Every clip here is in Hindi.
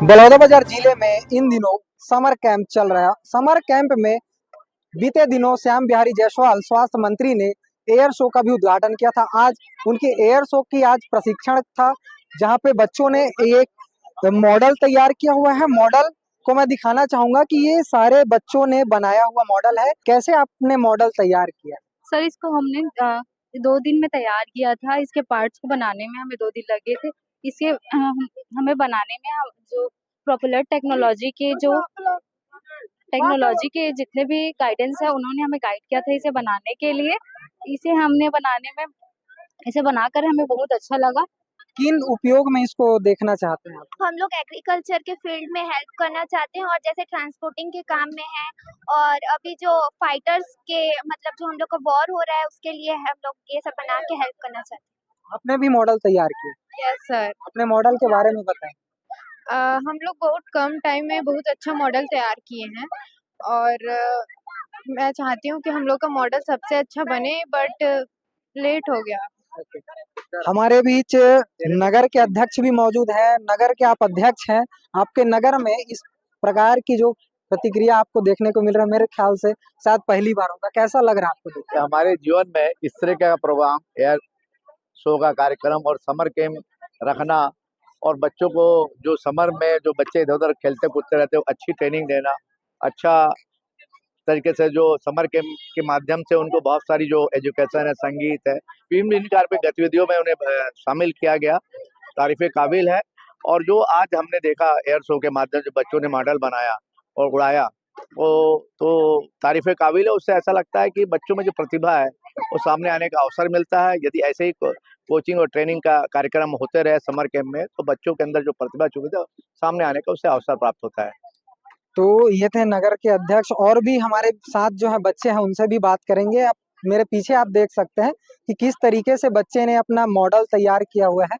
बलौदाबाजार जिले में इन दिनों समर कैंप चल रहा है। समर कैंप में बीते दिनों श्याम बिहारी जायसवाल स्वास्थ्य मंत्री ने एयर शो का भी उद्घाटन किया था। आज उनके एयर शो की आज प्रशिक्षण था, जहां पे बच्चों ने एक मॉडल तैयार किया हुआ है। मॉडल को मैं दिखाना चाहूंगा कि ये सारे बच्चों ने बनाया हुआ मॉडल है। कैसे आपने मॉडल तैयार किया? सर, इसको हमने 2 दिन में तैयार किया था। इसके पार्ट्स को बनाने में हमें 2 दिन लगे थे। इसे हमें बनाने में जो पॉपुलर टेक्नोलॉजी के जितने भी गाइडेंस है, उन्होंने हमें गाइड किया था इसे बनाने के लिए। इसे बनाकर हमें बहुत अच्छा लगा। किन उपयोग में इसको देखना चाहते हैं आप? हम लोग एग्रीकल्चर के फील्ड में हेल्प करना चाहते हैं और जैसे ट्रांसपोर्टिंग के काम में है, और अभी जो फाइटर्स के मतलब जो हम लोग का वॉर हो रहा है उसके लिए हम लोग ये सब बना के हेल्प करना चाहते हैं। आपने भी मॉडल तैयार किए? Yes sir. अपने मॉडल के बारे में बताएं। हम लोग बहुत कम टाइम में बहुत अच्छा मॉडल तैयार किए हैं, और मैं चाहती हूँ कि हम लोग का मॉडल सबसे अच्छा बने, बट लेट हो गया। हमारे बीच नगर के अध्यक्ष भी मौजूद हैं। नगर के आप अध्यक्ष हैं, आपके नगर में इस प्रकार की जो प्रतिक्रिया आपको देखने को मिल रहा है, मेरे ख्याल से शायद पहली बार होगा। कैसा लग रहा है आपको देख? हमारे जीवन में इस तरह का प्रोग्राम, एयर शो का कार्यक्रम और समर कैंप रखना, और बच्चों को जो समर में जो बच्चे इधर उधर खेलते कूदते रहते हैं, अच्छी ट्रेनिंग देना, अच्छा तरीके से जो समर कैंप के माध्यम से उनको बहुत सारी जो एजुकेशन है, संगीत है, विभिन्न प्रकार की गतिविधियों में उन्हें शामिल किया गया, तारीफ़े काबिल है। और जो आज हमने देखा एयर शो के माध्यम से बच्चों ने मॉडल बनाया और उड़ाया, वो तो तारीफ़े काबिल है। उससे ऐसा लगता है कि बच्चों में जो प्रतिभा है वो सामने आने का अवसर मिलता है। यदि ऐसे ही कोचिंग और ट्रेनिंग का कार्यक्रम होते रहे समर कैंप में, तो बच्चों के अंदर जो प्रतिभा छुपी है सामने आने का उससे अवसर प्राप्त होता है। तो ये थे नगर के अध्यक्ष। और भी हमारे साथ जो है बच्चे हैं, उनसे भी बात करेंगे। आप मेरे पीछे आप देख सकते हैं कि किस तरीके से बच्चे ने अपना मॉडल तैयार किया हुआ है।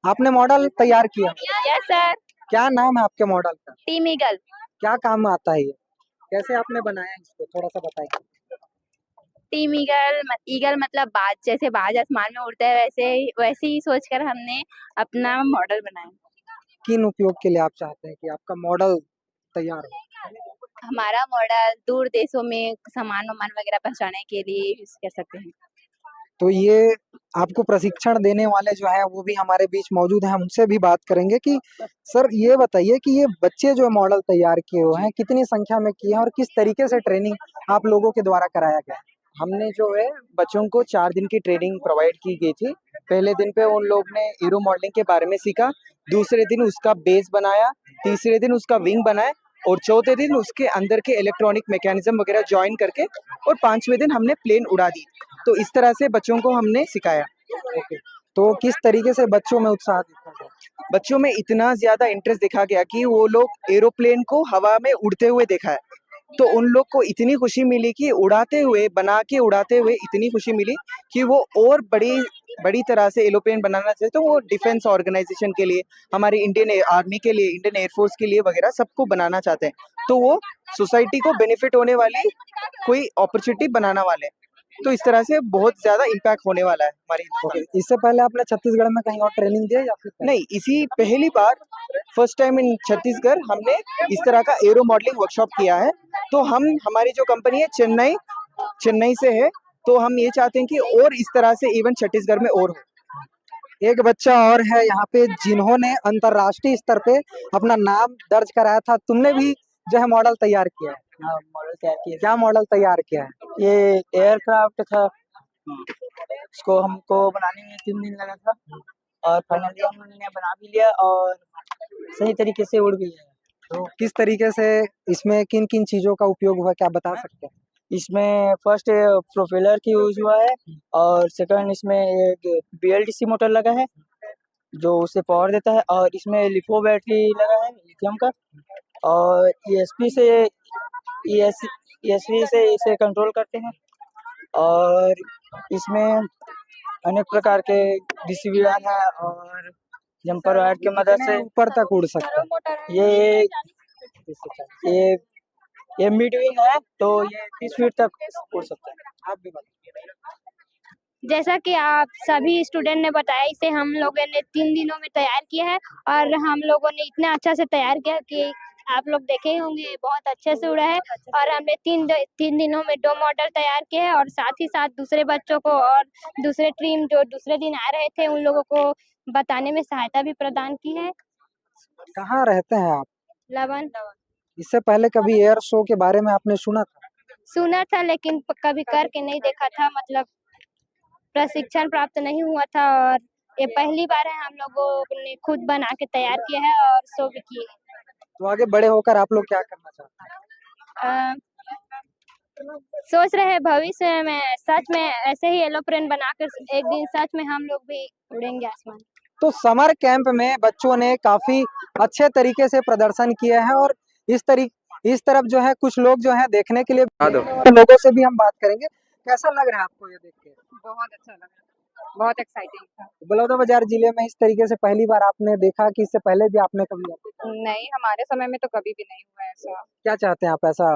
आपने मॉडल तैयार किया? Yes sir. क्या नाम है आपके मॉडल का? Team eagle. क्या काम में आता है ये? कैसे आपने बनाया इसको, थोड़ा सा बताइए। टीम ईगल मतलब बाज, जैसे बाज आसमान में उड़ता है वैसे ही सोचकर हमने अपना मॉडल बनाया। किन उपयोग के लिए आप चाहते हैं कि आपका मॉडल तैयार हो? हमारा मॉडल दूर देशों में सामान वगैरह पहुंचाने के लिए यूज कर सकते हैं। तो ये आपको प्रशिक्षण देने वाले जो है वो भी हमारे बीच मौजूद हैं। हम उनसे भी बात करेंगे कि सर ये बताइए कि ये बच्चे जो मॉडल तैयार किए हुए हैं कितनी संख्या में किए हैं और किस तरीके से ट्रेनिंग आप लोगों के द्वारा कराया गया? हमने जो है बच्चों को 4 दिन की ट्रेनिंग प्रोवाइड की गई थी। पहले दिन पे उन लोग ने एरो मॉडलिंग के बारे में सीखा, दूसरे दिन उसका बेस बनाया, तीसरे दिन उसका विंग बनाया, और चौथे दिन उसके अंदर के इलेक्ट्रॉनिक मैकेनिज्म वगैरह ज्वाइन करके, और 5वें दिन हमने प्लेन उड़ा दी। तो इस तरह से बच्चों को हमने सिखाया। ओके, तो किस तरीके से बच्चों में उत्साह दिखा गया? बच्चों में इतना ज़्यादा इंटरेस्ट दिखा गया कि वो लोग एरोप्लेन को हवा में उड़ते हुए देखा है। तो उन लोग को इतनी खुशी मिली कि उड़ाते हुए, बना के उड़ाते हुए इतनी खुशी मिली कि वो और बड़ी तरह से एरोप्लेन बनाना चाहते। तो वो डिफेंस ऑर्गेनाइजेशन के लिए, हमारी इंडियन आर्मी के लिए, इंडियन एयरफोर्स के लिए वगैरह सबको बनाना चाहते हैं। तो वो सोसाइटी को बेनिफिट होने वाली कोई अपॉर्चुनिटी बनाना वाले हैं। तो इस तरह से बहुत ज़्यादा इम्पैक्ट होने वाला है हमारी हिंदुस्तान में। इससे पहले आपने छत्तीसगढ़ में कहीं और ट्रेनिंग दी है या फिर नहीं, इसी पहली बार फर्स्ट टाइम इन छत्तीसगढ़ हमने इस तरह का एरो मॉडलिंग वर्कशॉप किया है। तो हमारी जो कंपनी है चेन्नई से है, तो हम ये चाहते हैं कि और इस तरह से इवेंट छत्तीसगढ़ में और हो। एक बच्चा और है यहाँ पे जिन्होंने अंतरराष्ट्रीय स्तर पे अपना नाम दर्ज कराया था। तुमने भी जो है मॉडल तैयार किया है? हाँ, मॉडल तैयार किया। क्या मॉडल तैयार किया है? ये एयरक्राफ्ट था, इसको हमको बनाने में 3 दिन लगा था, और फाइनली हमने बना भी लिया और सही तरीके से उड़ भी गया। तो किस तरीके से इसमें किन किन चीजों का उपयोग हुआ, क्या बता सकते हैं? इसमें फर्स्ट प्रोपेलर की यूज हुआ है, और सेकंड इसमें एक BLDC मोटर लगा है जो उसे पावर देता है, और इसमें लिपो बैटरी लगा है लिथियम का, और ESP से इसे कंट्रोल करते हैं, और इसमें अनेक प्रकार के रिसीवर है और जंपर वायर की मदद से ऊपर तक उड़ सकता है। ये ये ये मिड विंग है, तो ये 30 फीट तक उड़ सकता है। आप भी बताइए। जैसा कि आप सभी स्टूडेंट ने बताया, इसे हम लोगों ने 3 दिनों में तैयार किया है और हम लोगों ने इतना अच्छा से तैयार किया कि आप लोग देखे ही होंगे, बहुत अच्छे से उड़ा है। और हमने 3 दिनों में 2 मॉडल तैयार किए हैं और साथ ही साथ दूसरे बच्चों को और दूसरे टीम जो दूसरे दिन आ रहे थे उन लोगों को बताने में सहायता भी प्रदान की है। कहाँ रहते हैं आप? लवन इससे पहले कभी एयर शो के बारे में आपने सुना था? सुना था लेकिन कभी करके नहीं देखा था, मतलब प्रशिक्षण प्राप्त नहीं हुआ था और ये पहली बार है हम लोगों ने खुद बना के तैयार किया है और शो भी किए तो आगे बड़े होकर आप लोग क्या करना चाहते हैं? हैं। सोच रहे हैं भविष्य में सच में ऐसे ही एरोप्लेन बनाकर एक दिन सच में हम लोग भी उड़ेंगे आसमान। तो समर कैंप में बच्चों ने काफी अच्छे तरीके से प्रदर्शन किए हैं और इस तरफ जो है कुछ लोग जो है देखने के लिए लोगों से भी हम बात करेंगे। कैसा लग रहा है आपको ये देख के? बहुत अच्छा लगा, बहुत एक्साइटिंग था। बलौदाबाजार जिले में इस तरीके से पहली बार आपने देखा कि इससे पहले भी आपने कभी देखा? नहीं, हमारे समय में तो कभी भी नहीं हुआ ऐसा। क्या चाहते हैं आप ऐसा?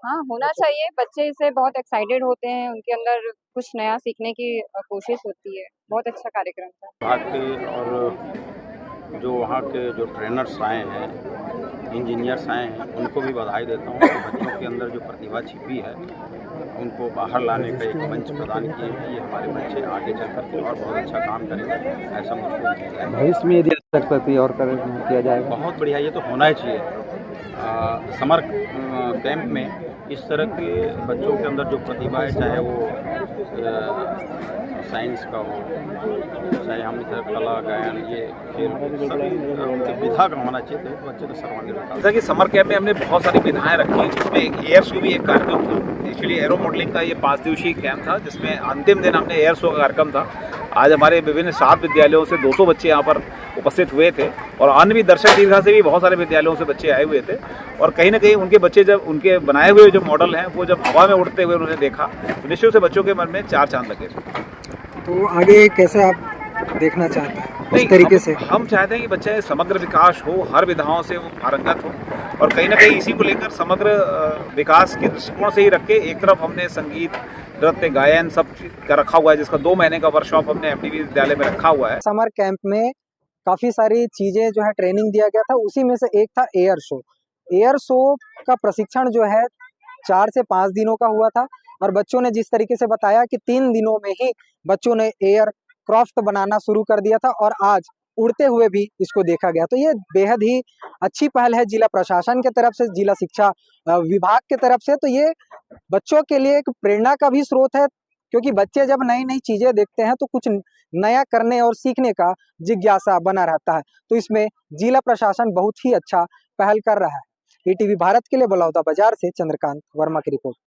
हाँ, होना चाहिए। बच्चे इससे बहुत एक्साइटेड होते हैं, उनके अंदर कुछ नया सीखने की कोशिश होती है। बहुत अच्छा कार्यक्रम था। वहाँ के और जो वहाँ के जो ट्रेनर्स आए हैं, इंजीनियर्स आए हैं, उनको भी बधाई देता हूँ कि बच्चों के अंदर जो प्रतिभा छिपी है उनको बाहर लाने का एक मंच प्रदान किए हैं। ये हमारे बच्चे आगे चल कर और बहुत अच्छा काम करेंगे, ऐसा मुझको उम्मीद है। भविष्य में यदि प्रति और किया जाएगा बहुत बढ़िया, ये तो होना ही चाहिए। समर कैंप में इस तरह के बच्चों के अंदर जो प्रतिभा है, चाहे वो साइंस का हो, चाहे हम इधर कला गायन, ये फिर सभी विधा का होना चाहिए, तो बच्चे का सर्वांगीण विकास। जैसा कि समर कैंप में हमने बहुत सारी विधाएं रखी, जिसमें एक एयर शो भी एक कार्यक्रम था। एक्चुअली एरो मॉडलिंग का ये 5 दिवसीय कैंप था, जिसमें अंतिम दिन हमने एयर शो का कार्यक्रम था। आज हमारे विभिन्न 7 विद्यालयों से 200 बच्चे यहाँ पर उपस्थित हुए थे और अन्य भी दर्शक दीर्घा से भी बहुत सारे विद्यालयों से बच्चे आए हुए थे। और कहीं ना कहीं उनके बच्चे जब उनके बनाए हुए जो मॉडल हैं वो जब हवा में उड़ते हुए उन्होंने देखा तो निश्चित से बच्चों के मन में 4 चांद लगे थे। तो आगे कैसे आप देखना चाहते हैं इस तरीके से? हम चाहते हैं कि बच्चे समग्र विकास हो, हर विधाओं से वो पारंगत हो और कहीं ना कहीं इसी को लेकर समग्र विकास के दृष्टिकोण से ही रख के एक तरफ हमने संगीत, नृत्य, गायन सब का रखा हुआ है, जिसका 2 महीने का वर्कशॉप हमने एमटीवी विद्यालय में रखा हुआ है। समर कैंप में काफी सारी चीजें जो है ट्रेनिंग दिया गया था, उसी में से एक था एयर शो। एयर शो का प्रशिक्षण जो है 4 से 5 दिनों का हुआ था और बच्चों ने जिस तरीके से बताया कि 3 दिनों में ही बच्चों ने एयर क्राफ्ट बनाना शुरू कर दिया था और आज उड़ते हुए भी इसको देखा गया। तो ये बेहद ही अच्छी पहल है जिला प्रशासन के तरफ से, जिला शिक्षा विभाग के तरफ से। तो ये बच्चों के लिए एक प्रेरणा का भी स्रोत है, क्योंकि बच्चे जब नई नई चीजें देखते हैं तो कुछ नया करने और सीखने का जिज्ञासा बना रहता है। तो इसमें जिला प्रशासन बहुत ही अच्छा पहल कर रहा है। ईटीवी भारत के लिए बलौदाबाजार से चंद्रकांत वर्मा की रिपोर्ट।